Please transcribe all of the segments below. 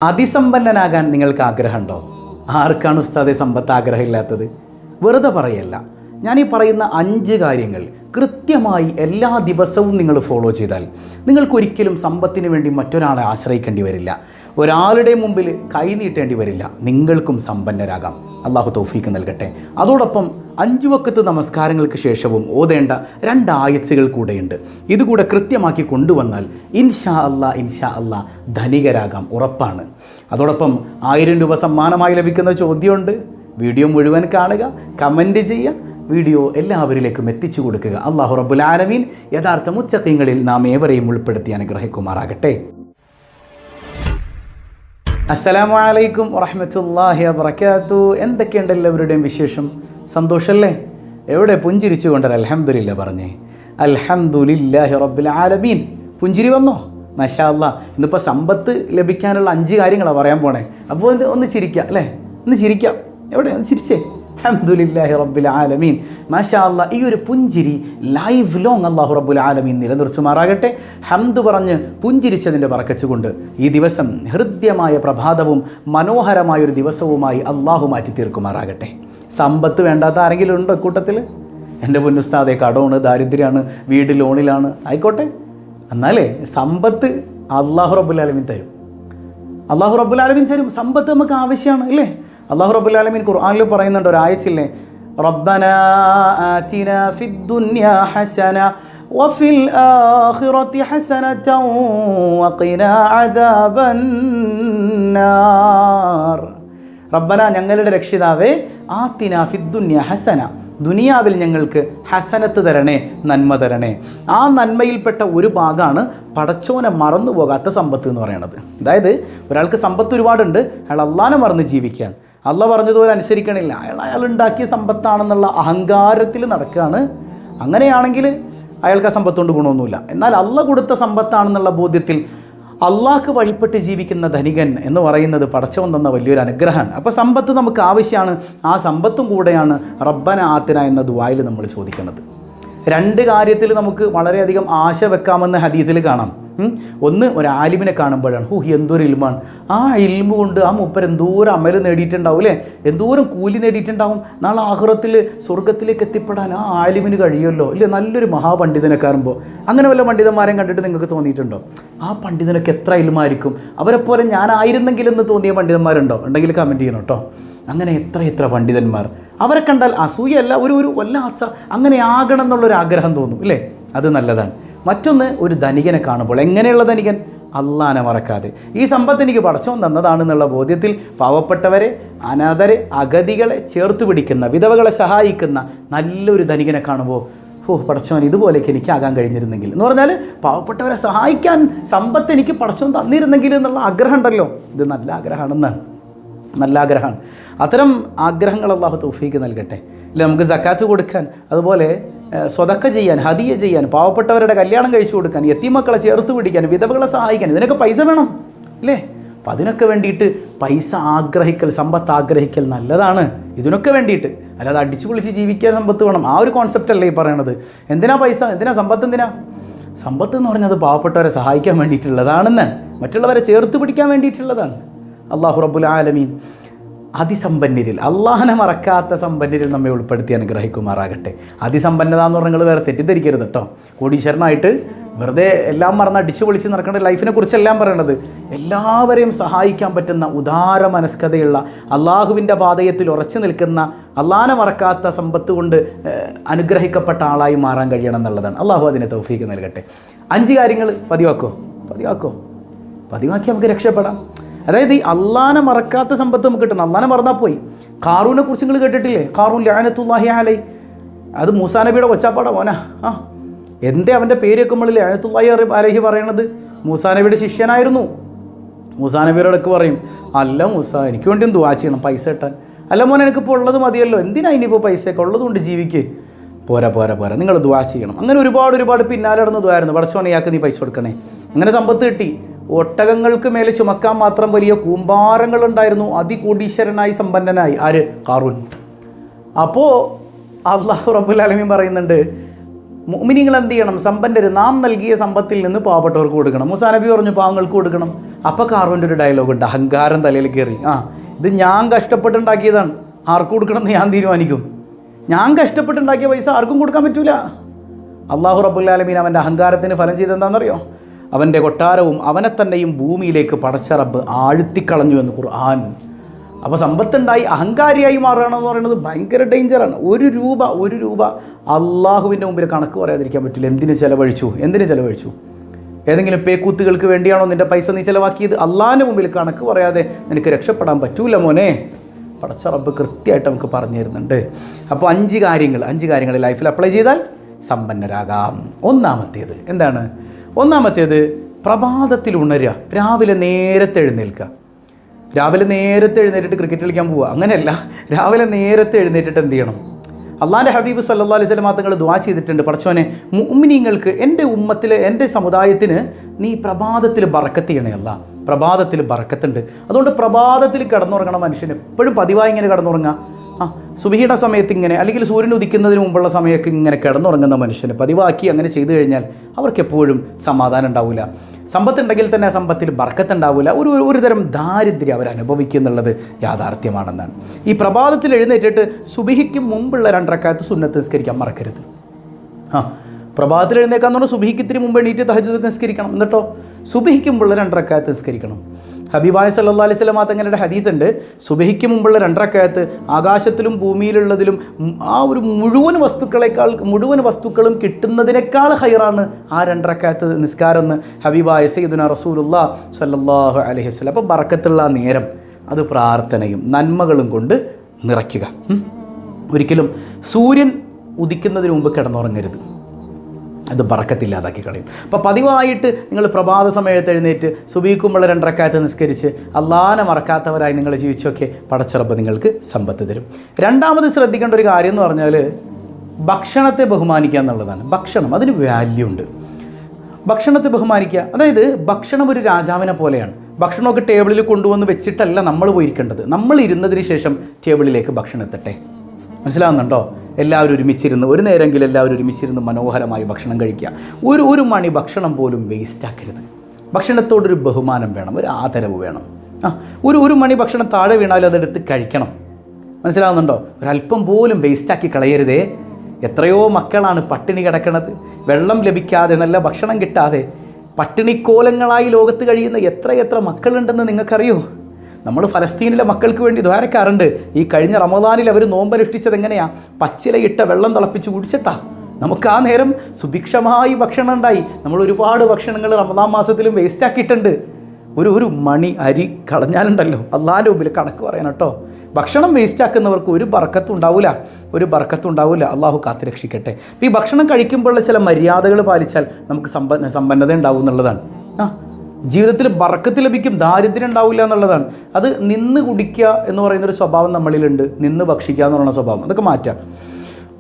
അതിസമ്പന്നനാകാൻ നിങ്ങൾക്ക് ആഗ്രഹമുണ്ടോ? ആർക്കാണ് ഉസ്താദെ സമ്പത്ത് ആഗ്രഹമില്ലാത്തത്? വെറുതെ പറയല്ല. ഞാനീ പറയുന്ന 5 കാര്യങ്ങൾ കൃത്യമായി എല്ലാ ദിവസവും നിങ്ങൾ ഫോളോ ചെയ്താൽ നിങ്ങൾക്കൊരിക്കലും സമ്പത്തിന് വേണ്ടി മറ്റൊരാളെ ആശ്രയിക്കേണ്ടി വരില്ല, ഒരാളുടെ മുമ്പിൽ കൈ നീട്ടേണ്ടി വരില്ല. നിങ്ങൾക്കും സമ്പന്നരാകാം. അള്ളാഹു തൗഫീക്ക് നൽകട്ടെ. അതോടൊപ്പം 5 വഖത്ത് നമസ്കാരങ്ങൾക്ക് ശേഷവും ഓതേണ്ട 2 ആയത്തുകൾ കൂടെയുണ്ട്. ഇതുകൂടെ കൃത്യമാക്കി കൊണ്ടുവന്നാൽ ഇൻഷാ അല്ലാ ധനികരാകാം, ഉറപ്പാണ്. അതോടൊപ്പം 1000 രൂപ സമ്മാനമായി ലഭിക്കുന്ന ചോദ്യമുണ്ട്. വീഡിയോ മുഴുവൻ കാണുക, കമൻറ്റ് ചെയ്യുക, വീഡിയോ എല്ലാവരിലേക്കും എത്തിച്ചു കൊടുക്കുക. അല്ലാഹു റബ്ബുൽ ആലമീൻ യഥാർത്ഥ മുത്തഖീങ്ങളിൽ നാം ഏവരെയും ഉൾപ്പെടുത്തി അനുഗ്രഹിക്കുമാറാകട്ടെ. അസ്സലാമു അലൈക്കും വറഹ്മത്തുള്ളാഹി വബറകാതുഹു. എന്തൊക്കെയുണ്ട് എല്ലാവരുടെയും വിശേഷം? സന്തോഷമല്ലേ? എവിടെ പുഞ്ചിരിച്ചു കൊണ്ടൊരു അൽഹംദുലില്ലാ പറഞ്ഞേ? അൽഹംദുലില്ലാഹി റബ്ബിൽ ആലമീൻ. പുഞ്ചിരി വന്നോ? മാഷാ അല്ലാ. ഇന്നിപ്പോൾ സമ്പത്ത് ലഭിക്കാനുള്ള 5 കാര്യങ്ങളാണ് പറയാൻ പോണേ. അപ്പോൾ ഒന്ന് ചിരിക്കാം അല്ലേ? ഒന്ന് ചിരിക്കാം. എവിടെ? ഒന്ന് ചിരിച്ചേ. അൽഹംദുലില്ലാഹി റബ്ബിൽ ആലമീൻ. മാഷാ അല്ലാ. ഈ ഒരു പുഞ്ചിരി ലൈഫ് ലോങ് അല്ലാഹു റബ്ബുൽ ആലമീൻ നിലനിർത്തുമാറാകട്ടെ. ഹംദ് പറഞ്ഞ് പുഞ്ചിരിച്ചതിൻ്റെ ബറക്കത്ത് കൊണ്ട് ഈ ദിവസം ഹൃദ്യമായ പ്രഭാതവും മനോഹരമായൊരു ദിവസവുമായി അല്ലാഹു മാറ്റി തീർക്കുമാറാകട്ടെ. സമ്പത്ത് വേണ്ടാത്ത ആരെങ്കിലും ഉണ്ടോ കൂട്ടത്തിൽ? എൻ്റെ പൊന്നുസ്താദെ കടമാണ്, ദാരിദ്ര്യമാണ്, വീട് ലോണിലാണ്, ആയിക്കോട്ടെ. എന്നാലേ സമ്പത്ത് അല്ലാഹു റബ്ബുൽ ആലമീൻ തരും. അല്ലാഹു റബ്ബുൽ ആലമീൻ തരും. സമ്പത്ത് നമുക്ക് ആവശ്യമാണ് അല്ലേ? അല്ലാഹു റബ്ബുൽ ആലമീൻ ഖുർആനിൽ പറയുന്നുണ്ട് ഒരു ആയത്തില്ലേ, റബ്ബനാ ആതിനാ ഫിദ്ദുനിയാ ഹസന വഫിൽ ആഖിറതി ഹസനതൻ വഖിനാ അദാബന്നാർ. റബ്ബന, ഞങ്ങളുടെ രക്ഷിതാവേ, ആതിനാ ഫിദ്ദുനിയാ ഹസന, ദുനിയാവിൽ ഞങ്ങൾക്ക് ഹസനത്ത് തരണേ, നന്മ തരണേ. ആ നന്മയിൽപ്പെട്ട ഒരു ഭാഗമാണ് പടച്ചോനെ മറന്നു പോകാത്ത സമ്പത്ത് എന്ന് പറയുന്നത്. അതായത് ഒരാൾക്ക് സമ്പത്ത് ഒരുപാടുണ്ട്, അയാൾ അള്ളാനെ മറന്ന് ജീവിക്കുകയാണ്, അള്ള പറഞ്ഞതുപോലെ അനുസരിക്കണില്ല, അയാൾ ഉണ്ടാക്കിയ സമ്പത്താണെന്നുള്ള അഹങ്കാരത്തിൽ നടക്കുകയാണ്. അങ്ങനെയാണെങ്കിൽ അയാൾക്ക് ആ സമ്പത്ത് കൊണ്ട് ഗുണമൊന്നുമില്ല. എന്നാൽ അള്ള കൊടുത്ത സമ്പത്താണെന്നുള്ള ബോധ്യത്തിൽ അള്ളാഹ്ക്ക് വഴിപ്പെട്ട് ജീവിക്കുന്ന ധനികൻ എന്ന് പറയുന്നത് പടച്ചവൻ തന്ന വലിയൊരു അനുഗ്രഹമാണ്. അപ്പോൾ സമ്പത്ത് നമുക്ക് ആവശ്യമാണ്. ആ സമ്പത്തും കൂടെയാണ് റബ്ബന ആതിന എന്ന ദുആയിൽ നമ്മൾ ചോദിക്കുന്നത്. 2 കാര്യത്തിൽ നമുക്ക് വളരെയധികം ആശ വെക്കാമെന്ന് ഹദീസിൽ കാണാം. ഒന്ന്, ഒരു ആലിമിനെ കാണുമ്പോഴാണ്, എന്തൊരു ഇൽമാണ്, ആ ഇൽമ കൊണ്ട് ആ മൂപ്പർ എന്തോരം അമൽ നേടിയിട്ടുണ്ടാവും അല്ലേ, എന്തോരം കൂലി നേടിയിട്ടുണ്ടാവും. നാളെ ആഖിറത്തിൽ സ്വർഗത്തിലേക്ക് എത്തിപ്പെടാൻ ആ ആലിമിന് കഴിയുമല്ലോ ഇല്ലേ? നല്ലൊരു മഹാപണ്ഡിതനെ കാണുമ്പോൾ അങ്ങനെ വല്ല പണ്ഡിതന്മാരെയും കണ്ടിട്ട് നിങ്ങൾക്ക് തോന്നിയിട്ടുണ്ടോ? ആ പണ്ഡിതനൊക്കെ എത്ര ഇൽമായിരിക്കും, അവരെപ്പോലെ ഞാനായിരുന്നെങ്കിലെന്ന് തോന്നിയ പണ്ഡിതന്മാരുണ്ടോ? ഉണ്ടെങ്കിൽ കമൻറ്റ് ചെയ്യണം കേട്ടോ. അങ്ങനെ എത്ര പണ്ഡിതന്മാർ, അവരെ കണ്ടാൽ അസൂയല്ല, ഒരു വല്ലാത്ത അങ്ങനെ ആകണം എന്നുള്ളൊരു ആഗ്രഹം തോന്നും ഇല്ലേ? അത് നല്ലതാണ്. മറ്റൊന്ന്, ഒരു ധനികനെ കാണുമ്പോൾ, എങ്ങനെയുള്ള ധനികൻ? അള്ളാനെ മറക്കാതെ. ഈ സമ്പത്ത് എനിക്ക് പടച്ചോൻ തന്നതാണെന്നുള്ള ബോധ്യത്തിൽ പാവപ്പെട്ടവരെ, അനാഥരെ, അഗതികളെ ചേർത്ത് പിടിക്കുന്ന, വിധവകളെ സഹായിക്കുന്ന നല്ലൊരു ധനികനെ കാണുമ്പോൾ, പടച്ചോൻ ഇതുപോലെയൊക്കെ എനിക്ക് ആകാൻ കഴിഞ്ഞിരുന്നെങ്കിൽ എന്ന് പറഞ്ഞാൽ പാവപ്പെട്ടവരെ സഹായിക്കാൻ സമ്പത്ത് എനിക്ക് പടച്ചോൻ തന്നിരുന്നെങ്കിൽ എന്നുള്ള ആഗ്രഹം ഉണ്ടല്ലോ, ഇത് നല്ല ആഗ്രഹമാണെന്നാണ്, നല്ല ആഗ്രഹമാണ്. അത്തരം ആഗ്രഹങ്ങൾ അല്ലാഹു തൗഫീക്ക് നൽകട്ടെ. ഇല്ല, നമുക്ക് സക്കാത്ത് കൊടുക്കാൻ, അതുപോലെ സ്വതക്ക ചെയ്യാൻ, ഹദിയ ചെയ്യാൻ, പാവപ്പെട്ടവരുടെ കല്യാണം കഴിച്ചു കൊടുക്കാൻ, യത്തീമക്കളെ ചേർത്ത് പിടിക്കാൻ, വിധവകളെ സഹായിക്കാൻ, ഇതിനൊക്കെ പൈസ വേണം അല്ലേ? അപ്പം അതിനൊക്കെ വേണ്ടിയിട്ട് പൈസ ആഗ്രഹിക്കൽ, സമ്പത്ത് ആഗ്രഹിക്കൽ നല്ലതാണ്. ഇതിനൊക്കെ വേണ്ടിയിട്ട്, അല്ലാതെ അടിച്ചു പൊളിച്ച് ജീവിക്കാൻ സമ്പത്ത് വേണം, ആ ഒരു കോൺസെപ്റ്റ് അല്ലേ ഈ പറയണത്. എന്തിനാ പൈസ, എന്തിനാ സമ്പത്ത്, എന്തിനാ സമ്പത്ത് എന്ന് പറഞ്ഞത്? പാവപ്പെട്ടവരെ സഹായിക്കാൻ വേണ്ടിയിട്ടുള്ളതാണെന്നാണ്, മറ്റുള്ളവരെ ചേർത്ത് പിടിക്കാൻ വേണ്ടിയിട്ടുള്ളതാണ്. അല്ലാഹു റബ്ബുൽ ആലമീൻ അതിസമ്പന്നരിൽ, അള്ളാഹനെ മറക്കാത്ത സമ്പന്നരിൽ നമ്മെ ഉൾപ്പെടുത്തി അനുഗ്രഹിക്കുമാറാകട്ടെ. അതിസമ്പന്നത എന്ന് പറഞ്ഞാൽ നിങ്ങൾ വേറെ തെറ്റിദ്ധരിക്കരുത് കേട്ടോ. കോടീശ്വരനായിട്ട് വെറുതെ എല്ലാം മറന്ന് അടിച്ചു പൊളിച്ച് നടക്കേണ്ട ലൈഫിനെ കുറിച്ചെല്ലാം പറയണത്. എല്ലാവരെയും സഹായിക്കാൻ പറ്റുന്ന ഉദാര മനസ്കതയുള്ള, അള്ളാഹുവിൻ്റെ പാതയത്തിൽ ഉറച്ചു നിൽക്കുന്ന, അള്ളാഹനെ മറക്കാത്ത സമ്പത്ത് കൊണ്ട് അനുഗ്രഹിക്കപ്പെട്ട ആളായി മാറാൻ കഴിയണം എന്നുള്ളതാണ്. അള്ളാഹു അതിനെ തൗഫീക്ക് നൽകട്ടെ. 5 കാര്യങ്ങൾ പതിവാക്കി നമുക്ക് രക്ഷപ്പെടാം. അതായത് ഈ അള്ളാനെ മറക്കാത്ത സമ്പത്ത് നമുക്ക് കിട്ടണം. അള്ളാനെ മറന്നാൽ പോയി. ഖാറൂനെ കുറിച്ച് നിങ്ങൾ കേട്ടിട്ടില്ലേ? ഖാറൂൻ ലഅനത്തുല്ലാഹി അലൈഹി, അത് മൂസാ നബിയുടെ ഒച്ചാപ്പാടാ മോനാ. എന്തേ അവൻ്റെ പേര് വെക്കുമ്പോൾ ലഅനത്തുല്ലാഹി അലൈഹി പറയണത്? മൂസാ നബിയുടെ ശിഷ്യനായിരുന്നു. മൂസാ നബിയോടൊക്കെ പറയും, അല്ല മൂസ, എനിക്ക് വേണ്ടി ദുആ ചെയ്യണം പൈസ കിട്ടാൻ. അല്ല മോനെ, എനിക്കിപ്പോൾ ഉള്ളത് മതിയല്ലോ, എന്തിനാ ഇനിയിപ്പോൾ പൈസയൊക്കെ ഉള്ളതുകൊണ്ട് ജീവിക്ക്? പോരാ, നിങ്ങൾ ദുആ ചെയ്യണം. അങ്ങനെ ഒരുപാട് പിന്നാലെ നടന്ന് ദുആയിരുന്നു, പടച്ചോനെ ഇയാൾക്ക് നീ പൈസ കൊടുക്കണേ. അങ്ങനെ സമ്പത്ത് കിട്ടി. ഒട്ടകങ്ങൾക്ക് മേലെ ചുമക്കാൻ മാത്രം വലിയ കൂമ്പാരങ്ങളുണ്ടായിരുന്നു. അതികോടീശ്വരനായി, സമ്പന്നനായി. ആര്? ഖാറൂൻ. അപ്പോൾ അല്ലാഹു റബ്ബുൽ ആലമീൻ പറയുന്നുണ്ട്, മുഅ്മിനീങ്ങൾ എന്ത് ചെയ്യണം? സമ്പന്നർ നാം നൽകിയ സമ്പത്തിൽ നിന്ന് പാവപ്പെട്ടവർക്ക് കൊടുക്കണം. മൂസാ നബി പറഞ്ഞു പാവങ്ങൾക്ക് കൊടുക്കണം. അപ്പോൾ കാർവൻ്റെ ഒരു ഡയലോഗ് ഉണ്ട്, അഹങ്കാരം തലയിൽ കയറി. ഇത് ഞാൻ കഷ്ടപ്പെട്ടുണ്ടാക്കിയതാണ്, ആർക്ക് കൊടുക്കണമെന്ന് ഞാൻ തീരുമാനിക്കും. ഞാൻ കഷ്ടപ്പെട്ടുണ്ടാക്കിയ പൈസ ആർക്കും കൊടുക്കാൻ പറ്റൂല. അള്ളാഹു റബ്ബുൽ ആലമീൻ അവൻ്റെ അഹങ്കാരത്തിന് ഫലം ചെയ്തെന്താണെന്നറിയോ? അവൻ്റെ കൊട്ടാരവും അവനെ തന്നെയും ഭൂമിയിലേക്ക് പടച്ച റബ്ബ് ആഴ്ത്തിക്കളഞ്ഞു എന്ന് ഖുർആൻ. അപ്പോൾ സമ്പത്തുണ്ടായി അഹങ്കാരിയായി മാറുകയാണെന്ന് പറയുന്നത് ഭയങ്കര ഡേഞ്ചറാണ്. ഒരു രൂപ അള്ളാഹുവിൻ്റെ മുമ്പിൽ കണക്ക് പറയാതിരിക്കാൻ പറ്റില്ല. എന്തിനു ചിലവഴിച്ചു? ഏതെങ്കിലും പേക്കൂത്തുകൾക്ക് വേണ്ടിയാണോ നിൻ്റെ പൈസ നീ ചിലവാക്കിയത്? അള്ളാഹിൻ്റെ മുമ്പിൽ കണക്ക് പറയാതെ നിനക്ക് രക്ഷപ്പെടാൻ പറ്റൂല മോനെ. പടച്ച റബ്ബ് കൃത്യമായിട്ട് നമുക്ക് പറഞ്ഞു തരുന്നുണ്ട്. അപ്പോൾ 5 കാര്യങ്ങൾ ലൈഫിൽ അപ്ലൈ ചെയ്താൽ സമ്പന്നരാകാം. ഒന്നാമത്തേത് എന്താണ്? പ്രഭാതത്തിൽ ഉണരുക, രാവിലെ നേരത്തെ എഴുന്നേൽക്കുക. രാവിലെ നേരത്തെ എഴുന്നേറ്റിട്ട് ക്രിക്കറ്റ് കളിക്കാൻ പോവുക, അങ്ങനെയല്ല. രാവിലെ നേരത്തെ എഴുന്നേറ്റിട്ട് എന്ത് ചെയ്യണം? അള്ളാഹിൻ്റെ ഹബീബ് സല്ലല്ലാഹു അലൈഹി വസല്ലം തങ്ങൾ ദുആ ചെയ്തിട്ടുണ്ട്, പടച്ചോനെ മുഅ്മിനീങ്ങൾക്ക്, എൻ്റെ ഉമ്മത്തിലെ എൻ്റെ സമുദായത്തിന് നീ പ്രഭാതത്തിൽ ബറക്കത്ത് ചെയ്യണേ അല്ലാ. പ്രഭാതത്തിൽ ബറക്കത്തുണ്ട്. അതുകൊണ്ട് പ്രഭാതത്തിൽ കിടന്നുറങ്ങണം മനുഷ്യൻ. എപ്പോഴും പതിവായി ഇങ്ങനെ കിടന്നുറങ്ങുക. സുബഹിയുടെ സമയത്ത് ഇങ്ങനെ, അല്ലെങ്കിൽ സൂര്യൻ ഉദിക്കുന്നതിന് മുമ്പുള്ള സമയമൊക്കെ ഇങ്ങനെ കിടന്നുറങ്ങുന്ന മനുഷ്യന് പതിവാക്കി അങ്ങനെ ചെയ്തു കഴിഞ്ഞാൽ അവർക്ക് എപ്പോഴും സമാധാനം ഉണ്ടാവില്ല. സമ്പത്തുണ്ടെങ്കിൽ തന്നെ ആ സമ്പത്തിൽ ബർക്കത്തുണ്ടാവില്ല. ഒരു തരം ദാരിദ്ര്യം അവർ അനുഭവിക്കുന്നുള്ളത് യാഥാർത്ഥ്യമാണെന്നാണ്. ഈ പ്രഭാതത്തിൽ എഴുന്നേറ്റിട്ട് സുബഹിക്ക് മുമ്പുള്ള 2 റക്അത്ത് സുന്നത്ത് നിസ്കരിക്കാൻ മറക്കരുത്. പ്രഭാതത്തിൽ എഴുന്നേക്കാന്ന് പറഞ്ഞാൽ സുബഹിക്ക് ഇത്തിരി മുമ്പ് എണീറ്റ് തഹജ്ജുദ് നിസ്കരിക്കണം. എന്നിട്ടോ സുബഹിക്ക് മുമ്പുള്ള 2 റക്അത്ത് നിസ്കരിക്കണം. ഹബീബായ സല്ലല്ലാഹു അലൈഹി വസല്ലം തങ്ങളുടെ ഹദീസുണ്ട്, സുബഹിക്ക് മുമ്പുള്ള 2 റക്അത്ത് ആകാശത്തിലും ഭൂമിയിലുള്ളതിലും ആ ഒരു മുഴുവൻ വസ്തുക്കളും കിട്ടുന്നതിനേക്കാൾ ഹൈറാണ് ആ 2 റക്അത്ത് നിസ്കാരം എന്ന് ഹബീബായ സയ്യിദുനാ റസൂലുള്ളാഹി സ്വല്ലല്ലാഹു അലൈഹി വസല്ലം. അപ്പോൾ ബറക്കത്തുള്ള നേരം അത് പ്രാർത്ഥനയും നന്മകളും കൊണ്ട് നിറയ്ക്കുക. ഒരിക്കലും സൂര്യൻ ഉദിക്കുന്നതിന് മുമ്പ് കിടന്നുറങ്ങരുത്, അത് ബറക്കത്തില്ലാതാക്കി കളയും. അപ്പോൾ പതിവായിട്ട് നിങ്ങൾ പ്രഭാത സമയത്ത് എഴുന്നേറ്റ് സുബഹിക്കുമ്പോൾ 2 റക്അത്ത് നിസ്കരിച്ച് അള്ളാഹനെ മറക്കാത്തവരായി നിങ്ങൾ ജീവിച്ചൊക്കെ പടച്ച റബ്ബ് നിങ്ങൾക്ക് സമ്പത്ത് തരും. രണ്ടാമത് ശ്രദ്ധിക്കേണ്ട ഒരു കാര്യം എന്ന് പറഞ്ഞാൽ ഭക്ഷണത്തെ ബഹുമാനിക്കുക എന്നുള്ളതാണ്. ഭക്ഷണം അതിന് വാല്യൂ ഉണ്ട്. ഭക്ഷണത്തെ ബഹുമാനിക്കുക, അതായത് ഭക്ഷണം ഒരു രാജാവിനെ പോലെയാണ്. ഭക്ഷണമൊക്കെ ടേബിളിൽ കൊണ്ടുവന്ന് വെച്ചിട്ടല്ല നമ്മൾ പോയിരിക്കേണ്ടത്. നമ്മൾ ഇരുന്നതിന് ശേഷം ടേബിളിലേക്ക് ഭക്ഷണം എത്തട്ടെ. മനസ്സിലാവുന്നുണ്ടോ? എല്ലാവരും ഒരുമിച്ചിരുന്ന്, ഒരു നേരമെങ്കിലും എല്ലാവരും ഒരുമിച്ചിരുന്ന് മനോഹരമായി ഭക്ഷണം കഴിക്കുക. ഒരു മണി ഭക്ഷണം പോലും വേസ്റ്റാക്കരുത്. ഭക്ഷണത്തോടൊരു ബഹുമാനം വേണം, ഒരു ആദരവ് വേണം. ഒരു മണി ഭക്ഷണം താഴെ വീണാലും അതെടുത്ത് കഴിക്കണം. മനസ്സിലാവുന്നുണ്ടോ? ഒരല്പം പോലും വേസ്റ്റാക്കി കളയരുതേ. എത്രയോ മക്കളാണ് പട്ടിണി കിടക്കണത്, വെള്ളം ലഭിക്കാതെ, നല്ല ഭക്ഷണം കിട്ടാതെ പട്ടിണിക്കോലങ്ങളായി ലോകത്ത് കഴിയുന്ന എത്ര മക്കളുണ്ടെന്ന് നിങ്ങൾക്കറിയോ? നമ്മൾ ഫലസ്തീനിലെ മക്കൾക്ക് വേണ്ടി ദ്വാരക്കാറുണ്ട്. ഈ കഴിഞ്ഞ റമദാനിൽ അവർ നോമ്പനുഷ്ഠിച്ചത് എങ്ങനെയാണ്? പച്ചിലയിട്ട വെള്ളം തിളപ്പിച്ച് കുടിച്ചിട്ടാ. നമുക്ക് ആ നേരം സുഭിക്ഷമായി ഭക്ഷണം ഉണ്ടായി. നമ്മൾ ഒരുപാട് ഭക്ഷണങ്ങൾ റമദാൻ മാസത്തിലും വേസ്റ്റാക്കിയിട്ടുണ്ട്. ഒരു മണി അരി കളഞ്ഞാലുണ്ടല്ലോ അള്ളാഹിൻ്റെ മുമ്പിൽ കണക്ക് പറയണം കേട്ടോ. ഭക്ഷണം വേസ്റ്റാക്കുന്നവർക്ക് ഒരു ബർക്കത്തും ഉണ്ടാവില്ല. അള്ളാഹു കാത്തുരക്ഷിക്കട്ടെ. അപ്പോൾ ഈ ഭക്ഷണം കഴിക്കുമ്പോഴുള്ള ചില മര്യാദകൾ പാലിച്ചാൽ നമുക്ക് സമ്പന്നത ഉണ്ടാവും എന്നുള്ളതാണ്. ജീവിതത്തിൽ ബർക്കത്ത് ലഭിക്കും, ദാരിദ്ര്യം ഉണ്ടാവില്ല എന്നുള്ളതാണ്. അത് നിന്ന് കുടിക്കുക എന്ന് പറയുന്നൊരു സ്വഭാവം നമ്മളിലുണ്ട്. നിന്ന് ഭക്ഷിക്കുക എന്ന് പറയുന്ന സ്വഭാവം അതൊക്കെ മാറ്റാം.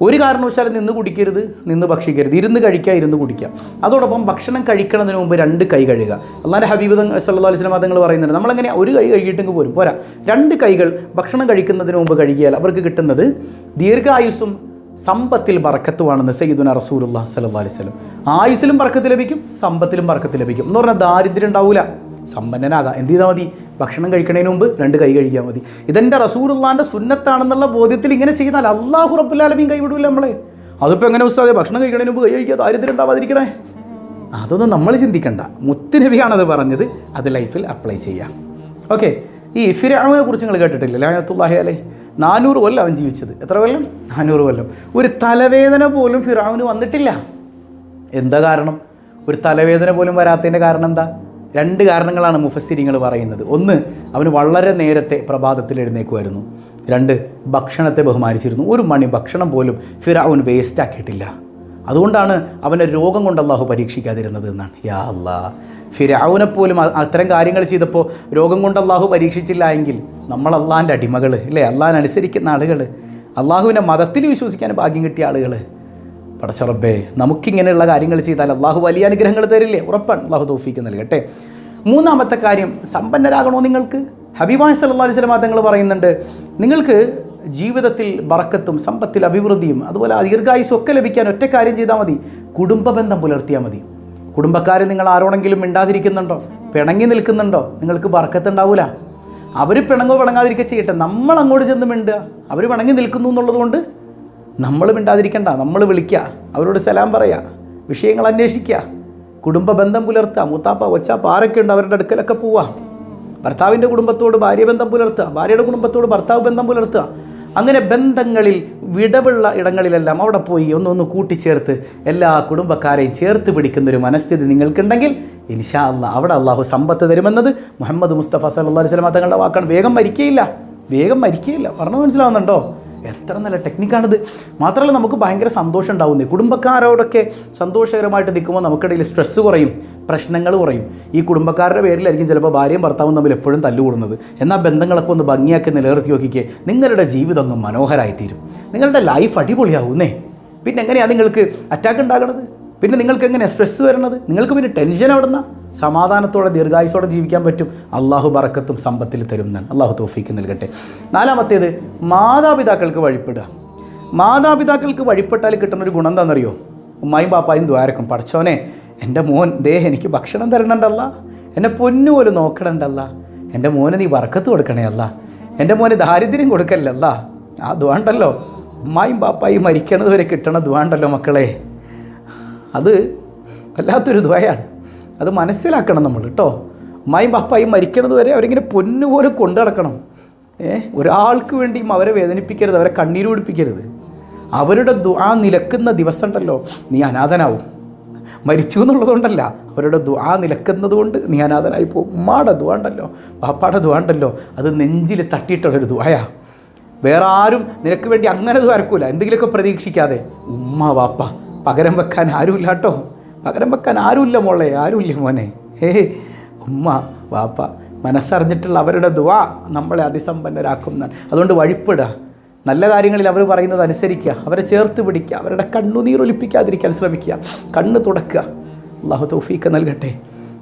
ഒരു കാരണവശാലും നിന്ന് കുടിക്കരുത്, നിന്ന് ഭക്ഷിക്കരുത്. ഇരുന്ന് കഴിക്കുക, ഇരുന്ന് കുടിക്കുക. അതോടൊപ്പം ഭക്ഷണം കഴിക്കണതിന് മുമ്പ് 2 കൈ കഴുകുക. അള്ളാഹിൻ്റെ ഹബീബ് സല്ലല്ലാഹു അലൈഹി വസല്ലം തങ്ങൾ പറയുന്നുണ്ട്, നമ്മളങ്ങനെ ഒരു കൈ കഴുകിയിട്ടെങ്കിൽ പോലും പോരാ, 2 കൈകൾ ഭക്ഷണം കഴിക്കുന്നതിന് മുമ്പ് കഴുകിയാൽ അവർക്ക് കിട്ടുന്നത് ദീർഘായുസ്സും സമ്പത്തിൽ ബറക്കത്തുവാണെന്ന് സയ്യിദുനാ റസൂലുള്ളാഹി സ്വല്ലല്ലാഹു അലൈഹി വസല്ലം. ആയുസ്സിലും ബറക്കത്ത് ലഭിക്കും, സമ്പത്തിലും ബറക്കത്ത് ലഭിക്കും. എന്ന് പറഞ്ഞാൽ ദാരിദ്ര്യം ഉണ്ടാവില്ല, സമ്പന്നനാകാം. എന്ത് ചെയ്താൽ മതി? ഭക്ഷണം കഴിക്കുന്നതിന് മുമ്പ് 2 കൈ കഴിക്കാൻ മതി. ഇതെൻ്റെ റസൂലുള്ളാഹിൻ്റെ സുന്നത്താണെന്നുള്ള ബോധ്യത്തിൽ ഇങ്ങനെ ചെയ്താൽ അല്ലാഹു റബ്ബുൽ ആലമീൻ കൈവിടില്ല നമ്മളെ. അതിപ്പോൾ എങ്ങനെ ഉസ്താദേ ഭക്ഷണം കഴിക്കുന്നതിന് മുമ്പ് കൈ കഴിക്കുക, ദാരിദ്ര്യം ഉണ്ടാവാതിരിക്കണേ? അതൊന്നും നമ്മൾ ചിന്തിക്കണ്ട. മുത്തുനബിയാണത് പറഞ്ഞത്, അത് ലൈഫിൽ അപ്ലൈ ചെയ്യാം. ഓക്കെ. ഈ ഫിർഔനെ കുറിച്ച് നിങ്ങൾ കേട്ടിട്ടില്ല? ലഅനത്തുല്ലാഹി അലൈഹി. 400 കൊല്ലം അവൻ ജീവിച്ചത്. എത്ര കൊല്ലം? 400 കൊല്ലം. ഒരു തലവേദന പോലും ഫിർഔന് വന്നിട്ടില്ല. എന്താ കാരണം? ഒരു തലവേദന പോലും വരാത്തതിൻ്റെ കാരണം എന്താ? 2 കാരണങ്ങളാണ് മുഫസ്സിരിങ്ങൾ പറയുന്നത്. ഒന്ന്, അവന് വളരെ നേരത്തെ പ്രഭാതത്തിൽ എഴുന്നേക്കുമായിരുന്നു. 2, ഭക്ഷണത്തെ ബഹുമാനിച്ചിരുന്നു. 1 മണി ഭക്ഷണം പോലും ഫിർഔൻ വേസ്റ്റ് ആക്കിയിട്ടില്ല. അതുകൊണ്ടാണ് അവനെ രോഗം കൊണ്ട് അള്ളാഹു പരീക്ഷിക്കാതിരുന്നത് എന്നാണ്. യാ അല്ലാഹ്, ഫിർഔനെപ്പോലും അത്തരം കാര്യങ്ങൾ ചെയ്തപ്പോൾ രോഗം കൊണ്ട് അള്ളാഹു പരീക്ഷിച്ചില്ല എങ്കിൽ നമ്മൾ അള്ളാഹിൻ്റെ അടിമകൾ അല്ലേ, അള്ളാഹിനെ അനുസരിക്കുന്ന ആളുകൾ, അള്ളാഹുവിൻ്റെ മതത്തിൽ വിശ്വസിക്കാൻ ഭാഗ്യം കിട്ടിയ ആളുകൾ. പടച്ച റബ്ബേ, നമുക്കിങ്ങനെയുള്ള കാര്യങ്ങൾ ചെയ്താൽ അള്ളാഹു വലിയ അനുഗ്രഹങ്ങൾ തരില്ലേ? ഉറപ്പാണ്. അള്ളാഹു തൗഫീക്ക് നൽകട്ടെ. 3-ാമത്തെ കാര്യം, സമ്പന്നരാകണോ നിങ്ങൾക്ക്? ഹബീബായ സല്ലല്ലാഹു അലൈഹി വസല്ലം തങ്ങൾ പറയുന്നുണ്ട്, നിങ്ങൾക്ക് ജീവിതത്തിൽ ബറക്കത്തും സമ്പത്തിൽ അഭിവൃദ്ധിയും അതുപോലെ ദീർഘായുസ്സും ഒക്കെ ലഭിക്കാൻ ഒറ്റ കാര്യം ചെയ്താൽ മതി, കുടുംബ ബന്ധം പുലർത്തിയാൽ മതി. കുടുംബക്കാർ നിങ്ങൾ ആരോടെങ്കിലും മിണ്ടാതിരിക്കുന്നുണ്ടോ, പിണങ്ങി നിൽക്കുന്നുണ്ടോ, നിങ്ങൾക്ക് ബറക്കത്ത് ഉണ്ടാവില്ല. അവർ പിണങ്ങാതിരിക്കുക ചെയ്യട്ടെ, നമ്മൾ അങ്ങോട്ട് ചെന്ന് മിണ്ടുക. അവർ പിണങ്ങി നിൽക്കുന്നു എന്നുള്ളത് കൊണ്ട് നമ്മൾ മിണ്ടാതിരിക്കണ്ട, നമ്മൾ വിളിക്കുക, അവരോട് സലാം പറയുക, വിഷയങ്ങൾ അന്വേഷിക്കുക, കുടുംബ ബന്ധം പുലർത്തുക. മുത്താപ്പ ഒച്ചാപ്പ ആരൊക്കെ ഉണ്ട് അവരുടെ അടുക്കലൊക്കെ പോവുക. ഭർത്താവിൻ്റെ കുടുംബത്തോട് ഭാര്യ ബന്ധം പുലർത്തുക, ഭാര്യയുടെ കുടുംബത്തോട് ഭർത്താവ് ബന്ധം പുലർത്തുക. അങ്ങനെ ബന്ധങ്ങളിൽ വിടവുള്ള ഇടങ്ങളിലെല്ലാം അവിടെ പോയി ഒന്ന് കൂട്ടിച്ചേർത്ത് എല്ലാ കുടുംബക്കാരെയും ചേർത്ത് പിടിക്കുന്നൊരു മനസ്ഥിതി നിങ്ങൾക്കുണ്ടെങ്കിൽ ഇൻഷാ അല്ലാഹ് അവിടെ അള്ളാഹു സമ്പത്ത് തരുമെന്നത് മുഹമ്മദ് മുസ്തഫ സല്ലല്ലാഹു അലൈഹി വസല്ലം തങ്ങളുടെ വാക്കാണ്. വേഗം മരിക്കുകയില്ല. പറഞ്ഞു മനസ്സിലാവുന്നുണ്ടോ? എത്ര നല്ല ടെക്നിക്കാണിത്. മാത്രമല്ല നമുക്ക് ഭയങ്കര സന്തോഷം ഉണ്ടാവുന്നേ. കുടുംബക്കാരോടൊക്കെ സന്തോഷകരമായിട്ട് നിൽക്കുമ്പോൾ നമുക്കിടയിൽ സ്ട്രെസ്സ് കുറയും, പ്രശ്നങ്ങൾ കുറയും. ഈ കുടുംബക്കാരുടെ പേരിലായിരിക്കും ചിലപ്പോൾ ഭാര്യയും ഭർത്താവും തമ്മിൽ എപ്പോഴും തല്ലുകൂടുന്നത്. എന്നാൽ ബന്ധങ്ങളൊക്കെ ഒന്ന് ഭംഗിയാക്കി നിലനിർത്തി നോക്കിക്കേ, നിങ്ങളുടെ ജീവിതം ഒന്ന് മനോഹരമായിത്തീരും, നിങ്ങളുടെ ലൈഫ് അടിപൊളിയാവുന്നേ. പിന്നെ എങ്ങനെയാണ് നിങ്ങൾക്ക് അറ്റാക്ക് ഉണ്ടാകണത്? പിന്നെ നിങ്ങൾക്ക് എങ്ങനെയാണ് സ്ട്രെസ്സ് വരണത്? നിങ്ങൾക്ക് പിന്നെ ടെൻഷൻ എവിടുന്ന? സമാധാനത്തോടെ ദീർഘായുസോടെ ജീവിക്കാൻ പറ്റും. അള്ളാഹു ബറക്കത്തും സമ്പത്തിൽ തരുന്നതാണ്. അള്ളാഹു തൗഫീക്ക് നൽകട്ടെ. നാലാമത്തേത് മാതാപിതാക്കൾക്ക് വഴിപ്പെടുക. മാതാപിതാക്കൾക്ക് വഴിപ്പെട്ടാൽ കിട്ടുന്നൊരു ഗുണം എന്താണെന്നറിയോ? ഉമ്മായും പാപ്പായും ദ്വാരക്കും, പഠിച്ചോനെ എൻ്റെ മോൻ എനിക്ക് ഭക്ഷണം തരണണ്ടല്ല, എന്നെ പൊന്നുപോലും നോക്കണണ്ടല്ല, എൻ്റെ മോന് നീ ബറക്കത്ത് കൊടുക്കണേ അല്ല, എൻ്റെ മോന് ദാരിദ്ര്യം കൊടുക്കല്ലല്ല. ആ ദ്വാണ്ടല്ലോ, ഉമ്മായും പാപ്പായും മരിക്കണത് വരെ കിട്ടണ ദ്വാണ്ടല്ലോ മക്കളെ, അത് വല്ലാത്തൊരു ദ്വയാണ്. അത് മനസ്സിലാക്കണം നമ്മൾ കേട്ടോ. ഉമ്മായും പാപ്പായും മരിക്കണത് വരെ അവരിങ്ങനെ പൊന്നുപോലെ കൊണ്ടു നടക്കണം. ഒരാൾക്ക് വേണ്ടിയും അവരെ വേദനിപ്പിക്കരുത്, അവരെ കണ്ണീര് പിടിപ്പിക്കരുത്. അവരുടെ ദുആ നിലക്കുന്ന ദിവസം ഉണ്ടല്ലോ, നീ അനാഥനാവും. മരിച്ചു എന്നുള്ളതുകൊണ്ടല്ല, അവരുടെ ദുആ നിലക്കുന്നത് കൊണ്ട് നീ അനാഥനായി പോകും. ഉമ്മാടെ ദുആ ഉണ്ടല്ലോ, പാപ്പാടെ ദുആ ഉണ്ടല്ലോ, അത് നെഞ്ചിൽ തട്ടിയിട്ടുള്ളൊരു ദുആയാ. വേറെ ആരും നിനക്ക് വേണ്ടി അങ്ങനെ ദ്വാരക്കൂല, എന്തെങ്കിലുമൊക്കെ പ്രതീക്ഷിക്കാതെ. ഉമ്മ വാപ്പ പകരം വെക്കാൻ ആരുമില്ല കേട്ടോ, പകരം വെക്കാൻ ആരുമില്ല മോളെ, ആരുമില്ല മോനെ. ഉമ്മ വാപ്പ മനസ്സറിഞ്ഞിട്ടുള്ള അവരുടെ ദുആ നമ്മളെ അതിസമ്പന്നരാക്കുന്നതാണ്. അതുകൊണ്ട് വഴിപ്പെടുക, നല്ല കാര്യങ്ങളിൽ അവർ പറയുന്നത് അനുസരിക്കുക, അവരെ ചേർത്ത് പിടിക്കുക, അവരുടെ കണ്ണുനീർ ഒലിപ്പിക്കാതിരിക്കാൻ ശ്രമിക്കുക, കണ്ണ് തുടക്കുക. അള്ളാഹു തൗഫീക്ക് നൽകട്ടെ.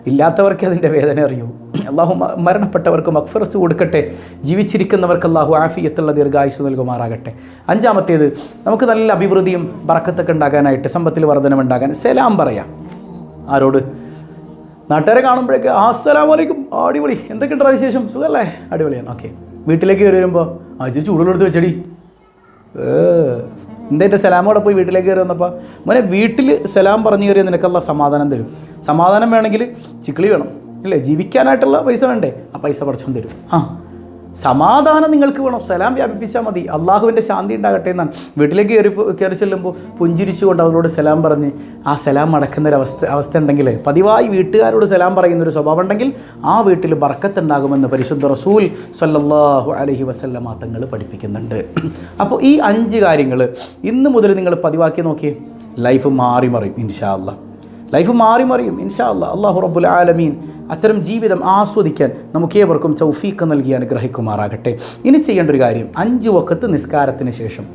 ഇല്ലാത്തവർക്ക് അതിൻ്റെ വേദന അറിയൂ. അള്ളാഹു മരണപ്പെട്ടവർക്ക് മഗ്ഫിറത്ത് കൊടുക്കട്ടെ. ജീവിച്ചിരിക്കുന്നവർക്ക് അള്ളാഹു ആഫിയത്തുള്ള ദീർഘായുസ് നൽകുമാറാകട്ടെ. അഞ്ചാമത്തേത്, നമുക്ക് നല്ല അഭിവൃദ്ധിയും ബറക്കത്തൊക്കെ ഉണ്ടാകാനായിട്ട്, സമ്പത്തിൽ വർധനമുണ്ടാകാൻ സലാം പറയാം. ആരോട്? നാട്ടുകാരെ കാണുമ്പോഴേക്ക് അസ്സലാമു അലൈക്കും, അടിപൊളി, എന്തൊക്കെയുണ്ടോ വിശേഷം, സുഖമല്ലേ? അടിപൊളിയാണ്. ഓക്കെ. വീട്ടിലേക്ക് കയറി വരുമ്പോൾ ഇത് ചൂടുള്ളെടുത്ത് വെച്ചടി, എൻ്റെ സലാമോടെ പോയി വീട്ടിലേക്ക് കയറി വന്നപ്പോൾ മോനെ വീട്ടിൽ സലാം പറഞ്ഞു കയറിയാൽ നിനക്കല്ല സമാധാനം തരും. സമാധാനം വേണമെങ്കിൽ ചിക്കിളി വേണം അല്ലേ? ജീവിക്കാനായിട്ടുള്ള പൈസ വേണ്ടേ? ആ പൈസ പടച്ചോൻ തരും. സമാധാനം നിങ്ങൾക്ക് വേണം, സലാം വ്യാപിപ്പിച്ചാൽ മതി, അള്ളാഹുവിൻ്റെ ശാന്തി ഉണ്ടാകട്ടെ എന്നാണ്. വീട്ടിലേക്ക് കയറി ചെല്ലുമ്പോൾ പുഞ്ചിരിച്ചുകൊണ്ട് അവരോട് സലാം പറഞ്ഞ് ആ സലാം അവസ്ഥ ഉണ്ടെങ്കിൽ, പതിവായി വീട്ടുകാരോട് സലാം പറയുന്നൊരു സ്വഭാവം ഉണ്ടെങ്കിൽ ആ വീട്ടിൽ ബർക്കത്തുണ്ടാകുമെന്ന് പരിശുദ്ധ റസൂൽ സ്വല്ലല്ലാഹു അലൈഹി വസല്ലമ തങ്ങൾ പഠിപ്പിക്കുന്നുണ്ട്. അപ്പോൾ ഈ 5 കാര്യങ്ങൾ ഇന്ന് മുതൽ നിങ്ങൾ പതിവാക്കി നോക്കിയേ, ലൈഫ് മാറി മറിയും ഇൻഷാ അല്ലാഹ്. ലൈഫ് മാറി മറിയും ഇൻഷാ അല്ലാഹ്. അല്ലാഹു റബ്ബുൽ ആലമീൻ അത്തരം ജീവിതം ആസ്വദിക്കാൻ നമുക്കേവർക്കും തൗഫീഖ് നൽകി അനുഗ്രഹിക്കുമാറാകട്ടെ. ഇനി ചെയ്യേണ്ട ഒരു കാര്യം, 5 വഖത്ത് നിസ്കാരത്തിന് ശേഷം.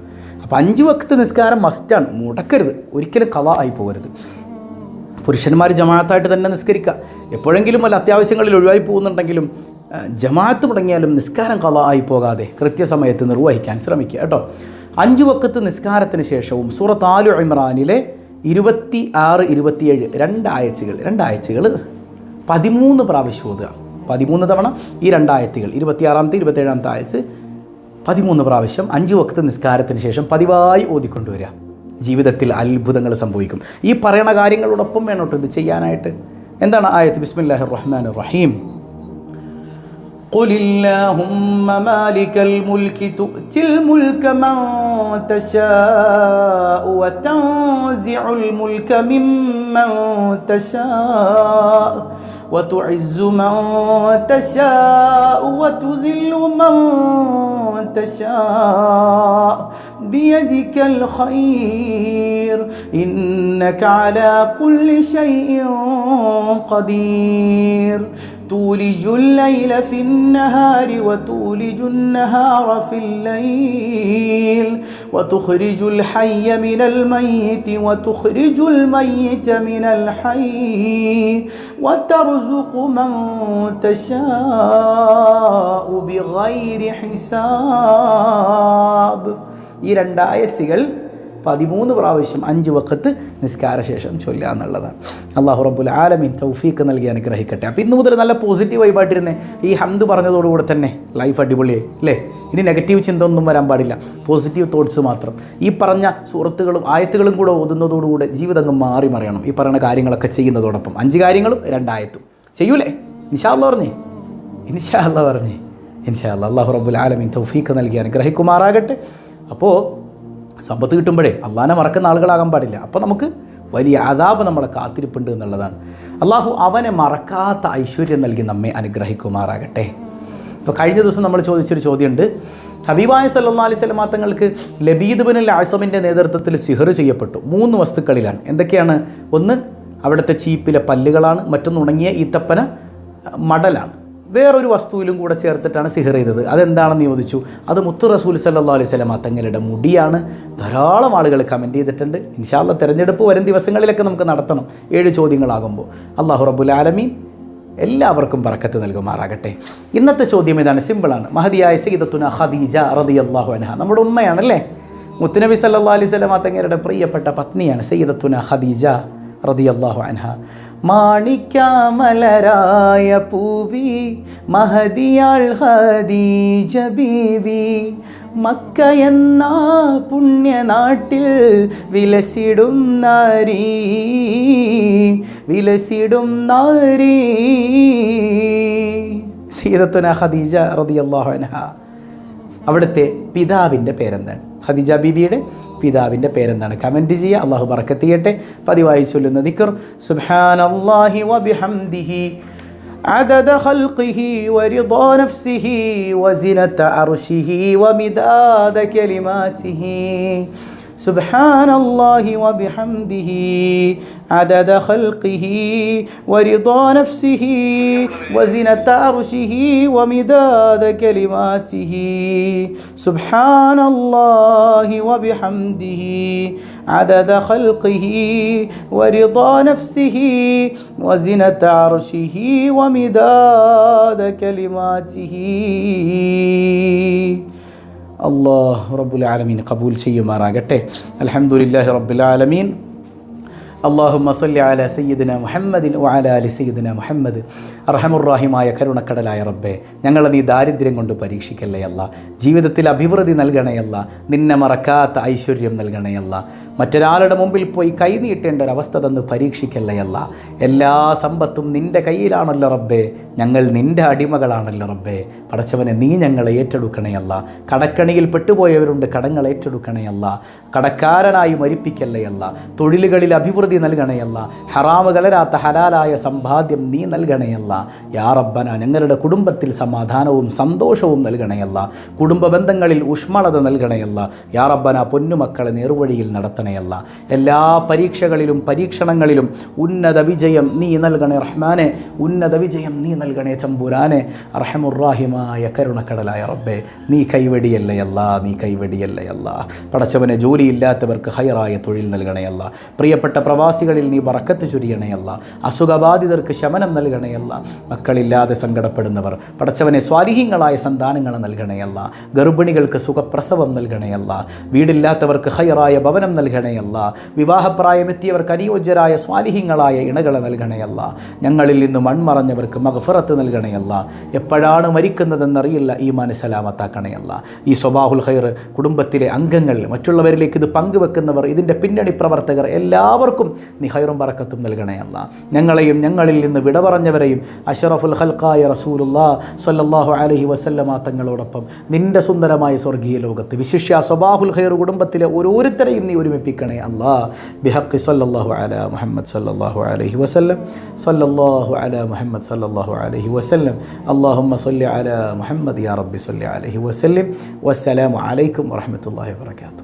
അപ്പോൾ 5 വഖത്ത് നിസ്കാരം മസ്റ്റാണ്, മുടക്കരുത്, ഒരിക്കലും ഖളാ ആയി പോകരുത്. പുരുഷന്മാർ ജമാഅത്തായിട്ട് തന്നെ നിസ്കരിക്കുക. എപ്പോഴെങ്കിലും വല്ല അത്യാവശ്യങ്ങളിൽ ഒഴിവായി പോകുന്നുണ്ടെങ്കിലും ജമാഅത്ത് മുടങ്ങിയാലും നിസ്കാരം ഖളാ ആയി പോകാതെ കൃത്യസമയത്ത് നിർവഹിക്കാൻ ശ്രമിക്കുക കേട്ടോ. 5 വഖത്ത് നിസ്കാരത്തിന് ശേഷവും സൂറത്ത് ആലു ഇമ്രാനിലെ 26, 27 രണ്ടാഴ്ചകൾ 13 പ്രാവശ്യം ഓതുക. 13 തവണ ഈ 2 ആയത്തുകൾ, 26-ാമത്തെ 27-ാമത്തെ ആയത്ത് 13 പ്രാവശ്യം 5 വഖത്ത് നിസ്കാരത്തിന് ശേഷം പതിവായി ഓതിക്കൊണ്ടുവരിക. ജീവിതത്തിൽ അത്ഭുതങ്ങൾ സംഭവിക്കും. ഈ പറയുന്ന കാര്യങ്ങളോടൊപ്പം വേണം കേട്ടോ ഇത് ചെയ്യാനായിട്ട്. എന്താണ് ആയത്ത്? ബിസ്മില്ലാഹിർ റഹ്മാനിർ റഹീം. قل اللهم مالك الملك تؤتي الملك من تشاء وتنزع الملك ممن تشاء وتعز من تشاء وتذل من تشاء بيدك الخير إنك على كل شيء قدير تولج الليل في النهار وتولج النهار في الليل وتخرج الحي من الميت وتخرج الميت من الحي وترزق من تشاء بغير حساب തവാബ്. ഈ 2 ആയത്തുകൾ 13 പ്രാവശ്യം 5 വഖത്ത് നിസ്കാരശേഷം ചൊല്ലുക എന്നുള്ളതാണ്. അല്ലാഹു റബ്ബുൽ ആലമീൻ തൗഫീഖ് നൽകി അനുഗ്രഹിക്കട്ടെ. അപ്പോൾ ഇന്ന് മുതൽ നല്ല പോസിറ്റീവ് വൈബായിട്ടിരുന്നേ. ഈ ഹംദ് പറഞ്ഞതോടുകൂടെ തന്നെ ലൈഫ് അടിപൊളിയായി അല്ലേ? ഇനി നെഗറ്റീവ് ചിന്ത ഒന്നും വരാൻ പാടില്ല, പോസിറ്റീവ് തോട്ട്സ് മാത്രം. ഈ പറഞ്ഞ സൂറത്തുകളും ആയത്തുകളും കൂടെ ഓതുന്നതോടുകൂടെ ജീവിതം അങ്ങ് മാറി മറിയണം. ഈ പറയുന്ന കാര്യങ്ങളൊക്കെ ചെയ്യുന്നതോടൊപ്പം 5 കാര്യങ്ങളും 2 ആയത്തും ചെയ്യൂലേ? ഇൻഷാ അല്ലാഹ് പറഞ്ഞേ, ഇൻഷാ അല്ലാഹ് പറഞ്ഞേ, ഇൻഷാ അല്ലാഹ്. അല്ലാഹു റബ്ബുൽ ആലമീൻ തൗഫീഖ് നൽകി അനുഗ്രഹിക്കുമാറാകട്ടെ. അപ്പോൾ സമ്പത്ത് കിട്ടുമ്പോഴേ അള്ളാഹനെ മറക്കുന്ന ആളുകളാകാൻ പാടില്ല. അപ്പോൾ നമുക്ക് വലിയ അദാബ് നമ്മളെ കാത്തിരിപ്പുണ്ട് എന്നുള്ളതാണ്. അള്ളാഹു അവനെ മറക്കാത്ത ഐശ്വര്യം നൽകി നമ്മെ അനുഗ്രഹിക്കുമാറാകട്ടെ. അപ്പോൾ കഴിഞ്ഞ ദിവസം നമ്മൾ ചോദിച്ചൊരു ചോദ്യമുണ്ട്. ഹബീബായ സല്ലല്ലാഹു അലൈഹി വസല്ലം തങ്ങൾക്ക് ലബീദ് ബിനുൽ അഅ്സമിൻ്റെ നേതൃത്വത്തിൽ സിഹർ ചെയ്യപ്പെട്ടു. 3 വസ്തുക്കളിലാണ്. എന്തൊക്കെയാണ്? ഒന്ന് അവിടുത്തെ ചീപ്പിലെ പല്ലുകളാണ്, മറ്റൊന്ന് ഉണങ്ങിയ ഈത്തപ്പന മടലാണ്, വേറൊരു വസ്തുവിലും കൂടെ ചേർത്തിട്ടാണ് സിഹർ ചെയ്തത്. അതെന്താണെന്ന് ചോദിച്ചു. അത് മുത്ത് റസൂൽ സല്ലല്ലാഹു അലൈഹി വസല്ലം തങ്ങളുടെ മുടിയാണ്. ധാരാളം ആളുകൾ കമൻറ്റ് ചെയ്തിട്ടുണ്ട്. ഇൻഷാ അല്ലാഹ് തെരഞ്ഞെടുപ്പ് വരും ദിവസങ്ങളിലൊക്കെ നമുക്ക് നടത്തണം 7 ചോദ്യങ്ങളാകുമ്പോൾ. അല്ലാഹു റബ്ബുൽ ആലമീൻ എല്ലാവർക്കും ബറക്കത്ത് നൽകുമാറാകട്ടെ. ഇന്നത്തെ ചോദ്യം ഇതാണ്, സിമ്പിളാണ്. മഹദിയായ സയ്യിദത്തുന ഖദീജ റളിയല്ലാഹു അൻഹ നമ്മുടെ ഉമ്മയാണല്ലേ? മുത്തുനബി സല്ലല്ലാഹു അലൈഹി വസല്ലം തങ്ങളുടെ പ്രിയപ്പെട്ട പത്നിയാണ് സയ്യിദത്തുന ഖദീജ റളിയല്ലാഹു അൻഹ. മാണിക്യമലരായ പൂവി മഹദിയാൾ ഖദീജ ബീവി, മക്ക എന്ന പുണ്യനാട്ടിൽ വിലസിടും നാരീ, വിലസിടും നാരീ. സയ്യിദത്തുന ഖദീജ റളിയല്ലാഹു അൻഹ. അവിടുത്തെ പിതാവിൻ്റെ പേരെന്താണ്? ഖദീജ ബീവിയുടെ പിതാവിൻ്റെ പേരെന്താണ്? കമൻറ്റ് ചെയ്യുക. അള്ളാഹു ബറക്കത്ത് ചെയ്യട്ടെ. പതിവായി ചൊല്ലുന്ന ദിക്ർ സുബ്ഹാനല്ലാഹി വബിഹംദിഹി عدد خلقه ورضا نفسه وزنة عرشه ومداد كلماته. سبحان الله وبحمده عدد خلقه ورضا نفسه وزنة عرشه ومداد كلماته. سبحان الله وبحمده عدد خلقه ورضا نفسه وزنة عرشه ومداد كلماته. അല്ലാഹു റബ്ബുൽ ആലമീൻ ഖബൂൽ ചെയ്യുമാറാകട്ടെ. അൽഹംദുലില്ലാഹി റബ്ബിൽ ആലമീൻ. അല്ലാഹുമ്മ സ്വല്ലി അലാ സയ്യിദിന മുഹമ്മദിൻ വഅലാ ആലി സയ്യിദിന മുഹമ്മദ്. അർഹമുർറാഹിമായ കരുണക്കടലായ റബ്ബേ, ഞങ്ങളെ നീ ദാരിദ്ര്യം കൊണ്ട് പരീക്ഷിക്കല്ലേ അല്ലാ. ജീവിതത്തിൽ അഭിവൃദ്ധി നൽകണേ അല്ലാ. നിന്നെ മറക്കാത്ത ഐശ്വര്യം നൽകണേ അല്ലാ. മറ്റൊരാളുടെ മുമ്പിൽ പോയി കൈ നീട്ടേണ്ട ഒരവസ്ഥ തന്ന് പരീക്ഷിക്കല്ലേ അല്ലാ. എല്ലാ സമ്പത്തും നിൻ്റെ കയ്യിലാണല്ലോ റബ്ബേ. ഞങ്ങൾ നിൻ്റെ അടിമകളാണല്ലോ റബ്ബേ. പടച്ചവനെ നീ ഞങ്ങളെ ഏറ്റെടുക്കണേ അല്ലാ. കടക്കണിയിൽ പെട്ടുപോയവരുണ്ട്, കടങ്ങൾ ഏറ്റെടുക്കണേ അല്ലാ. കടക്കാരനായി മരിപ്പിക്കല്ലേ അല്ലാ. തൊഴിലുകളിൽ അഭിവൃദ്ധി നൽകണയല്ല. ഹറാമ് കലരാത്ത ഹലാലായ സമ്പാദ്യം നീ നൽകണയല്ല. യാ റബ്ബന ഞങ്ങളുടെ കുടുംബത്തിൽ സമാധാനവും സന്തോഷവും നൽകണയല്ല. കുടുംബ ബന്ധങ്ങളിൽ ഊഷ്മളത നൽകണയല്ല. യാ റബ്ബന പൊന്നുമക്കളെ നേർവഴിയിൽ നടത്തണയല്ല. എല്ലാ പരീക്ഷകളിലും പരീക്ഷണങ്ങളിലും ഉന്നത വിജയം നീ നൽകണേ റഹ്മാനെ. ഉന്നത വിജയം നീ നൽകണേ തമ്പുരാനെ. റഹമുറാഹിമായ കരുണക്കടലായ റബ്ബേ, നീ കൈവെടിയല്ലയല്ല, നീ കൈവെടിയല്ലയല്ല. പടച്ചവനെ ജോലിയില്ലാത്തവർക്ക് ഹൈറായ തൊഴിൽ നൽകണയല്ല. പ്രിയപ്പെട്ട പ്രവാസികളിൽ നീ ബറക്കത്ത് ചൊരിയണയല്ല. അസുഖബാധിതർക്ക് ശമനം നൽകണയല്ല. മക്കളില്ലാതെ സങ്കടപ്പെടുന്നവർ പടച്ചവനെ സ്വാലിഹീങ്ങളായ സന്താനങ്ങൾ നൽകണയല്ല. ഗർഭിണികൾക്ക് സുഖപ്രസവം നൽകണയല്ല. വീടില്ലാത്തവർക്ക് ഹൈറായ ഭവനം നൽകണയല്ല. വിവാഹപ്രായമെത്തിയവർക്ക് അനുയോജ്യരായ സ്വാലിഹീങ്ങളായ ഇണകളെ നൽകണയല്ല. ഞങ്ങളിൽ നിന്ന് മൺമറഞ്ഞവർക്ക് മഗ്ഫിറത്ത് നൽകണയല്ല. എപ്പോഴാണ് മരിക്കുന്നതെന്നറിയില്ല, ഈമാൻ സലാമത്താക്കണയല്ല. ഈ സ്വബാഹുൽ ഖൈർ കുടുംബത്തിലെ അംഗങ്ങൾ, മറ്റുള്ളവരിലേക്ക് ഇത് പങ്കുവെക്കുന്നവർ, ഇതിൻ്റെ പിന്നണി പ്രവർത്തകർ എല്ലാവർക്കും നീ ഖൈറും ബറക്കത്തും നൽകണയല്ല. ഞങ്ങളെയും ഞങ്ങളിൽ നിന്ന് വിട പറഞ്ഞവരെയും അഷ്റഫുൽ ഖൽഖായ റസൂലുള്ളാഹി സ്വല്ലല്ലാഹു അലൈഹി വസല്ലമ തങ്ങളോടൊപ്പം നിൻ്റെ സുന്ദരമായ സ്വർഗീയ ലോകത്ത് വിശിഷ്യ സ്വബാഹുൽ ഖൈർ കുടുംബത്തിലെ ഓരോരുത്തരെയും നീ ഒരുമിപ്പിക്കണേ അല്ലാ. ബിഹഖി സല്ലല്ലാഹു അലാ മുഹമ്മദ് സല്ലല്ലാഹു അലൈഹി വസല്ലം. സല്ലല്ലാഹു അലാ മുഹമ്മദ് സല്ലല്ലാഹു അലൈഹി വസല്ലം. അല്ലാഹുമ്മ സ്വല്ലി അലാ മുഹമ്മദ് യാ റബ്ബി സ്വല്ലി അലൈഹി വസല്ലം. വസ്സലാമു അലൈക്കും വറഹ്മത്തുള്ളാഹി വബറകാതുഹു.